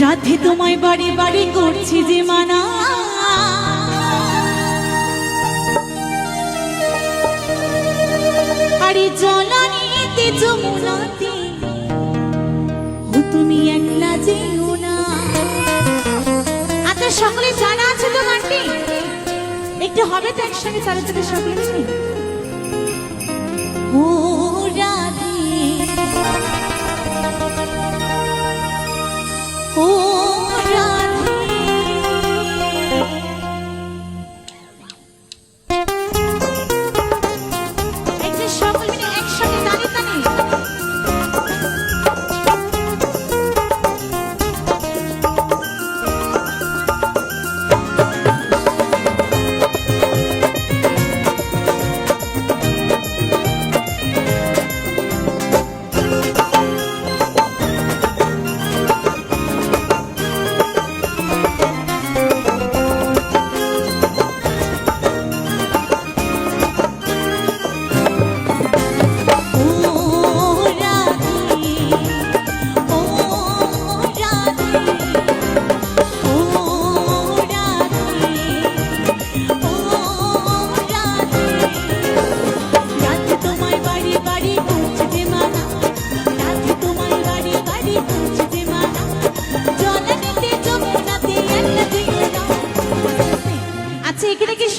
রাধে তোমায় বাড়ি বাড়ি করছি যে মানা, আরে জলানিতে যমুনাতে ও তুমি একলা যেও না। আচ্ছা সকলে জানা আছে তো গানটি? একটু হবে তো একসঙ্গে তারা তারা সকলে মিলে। ও রাধে ও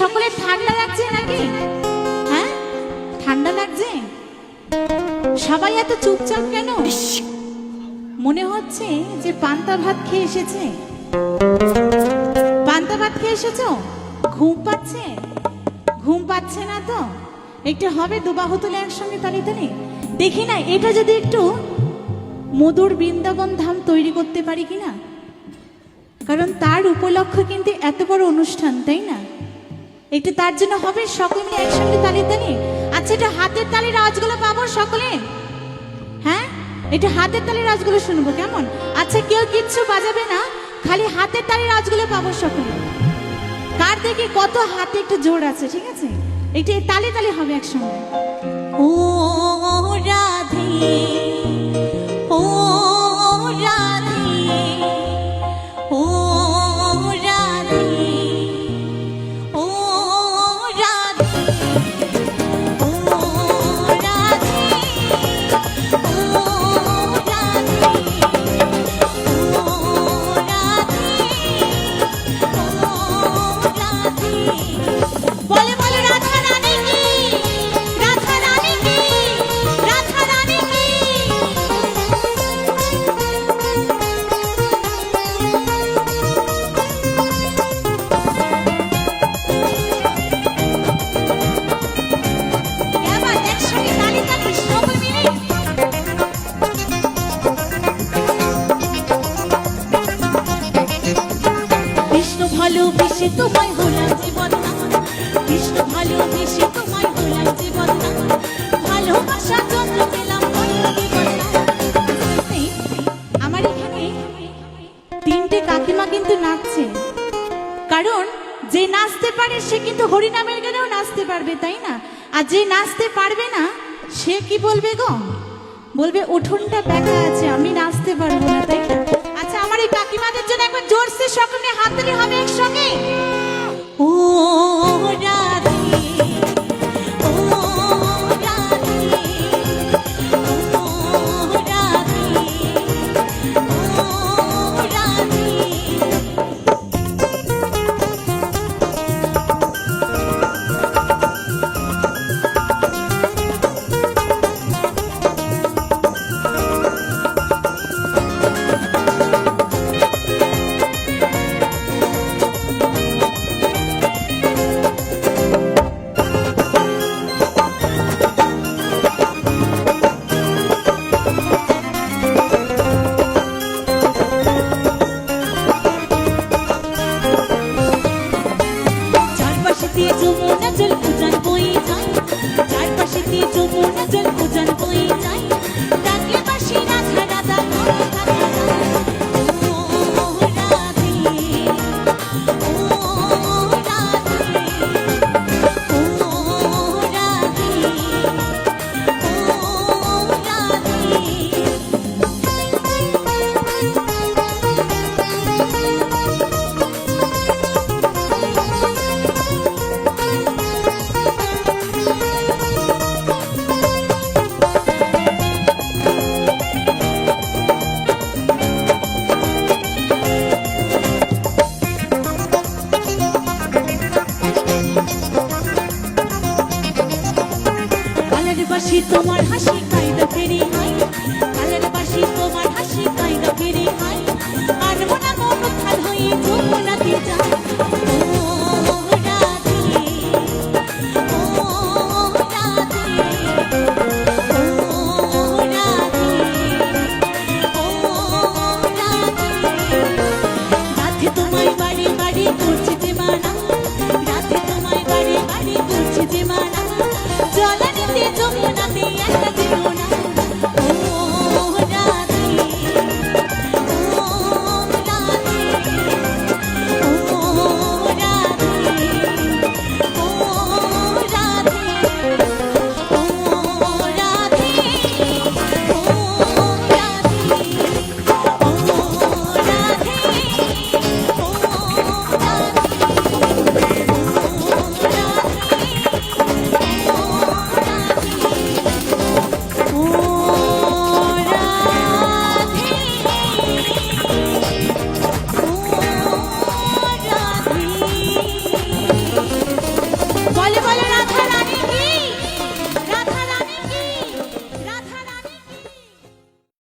সকলে ঠান্ডা লাগছে নাকি? হ্যাঁ ঠান্ডা লাগছে? সবাই এত চুপচাপ কেন? মনে হচ্ছে যে পান্তা ভাত খেয়ে এসেছে। পান্তা ভাত খেয়ে এসেছো? ঘুম পাচ্ছে? ঘুম পাচ্ছে না তো? একটু হবে দুবাহু তুলে একসঙ্গে তালি তালি দেখি না, এটা যদি একটু মধুর বৃন্দাবন ধাম তৈরি করতে পারি কিনা, কারণ তার উপলক্ষ্য কিন্তু এত বড় অনুষ্ঠান, তাই না? একটু তার জন্য হবে সকলে মিলে একসঙ্গে তালি তালি। আচ্ছা এটা হাতের তালির আওয়াজগুলো পাবো সকলে? হ্যাঁ এটা হাতের তালির আওয়াজগুলো শুনবো, কেমন? আচ্ছা কেউ কিচ্ছু বাজাবে না, খালি হাতের তালির আওয়াজগুলো পাবো সকলে। কার দেখি কত হাতে একটু জোর আছে, ঠিক আছে? একটু তালি তালি হবে একসঙ্গে। ও রাধে ও রাধে ও ভালোবেসে তোমায় হলাম জীবন না, কৃষ্ণ ভালোবেসে তোমায় হলাম জীবন না, ভালোবাসা জন্য পেলাম জীবন না। আমার এখানে তিনটে কাকিমা কিন্তু নাচছে, কারণ যে নাচতে পারে সে কিন্তু হরিনামের গানেও নাচতে পারবে, তাই না? আর যে নাচতে পারবে না সে কি বলবে গো? বলবে উঠোনটা বেঁকা আছে, আমি নাচতে পারবো না, তাই না? আচ্ছা আমার এই কাকিমাদের জন্য একবার জোরসে সকলে হাততালি হবে একসঙ্গে। ও রাধে ও রাধে ও রাধে ও রাধে। রাতেরই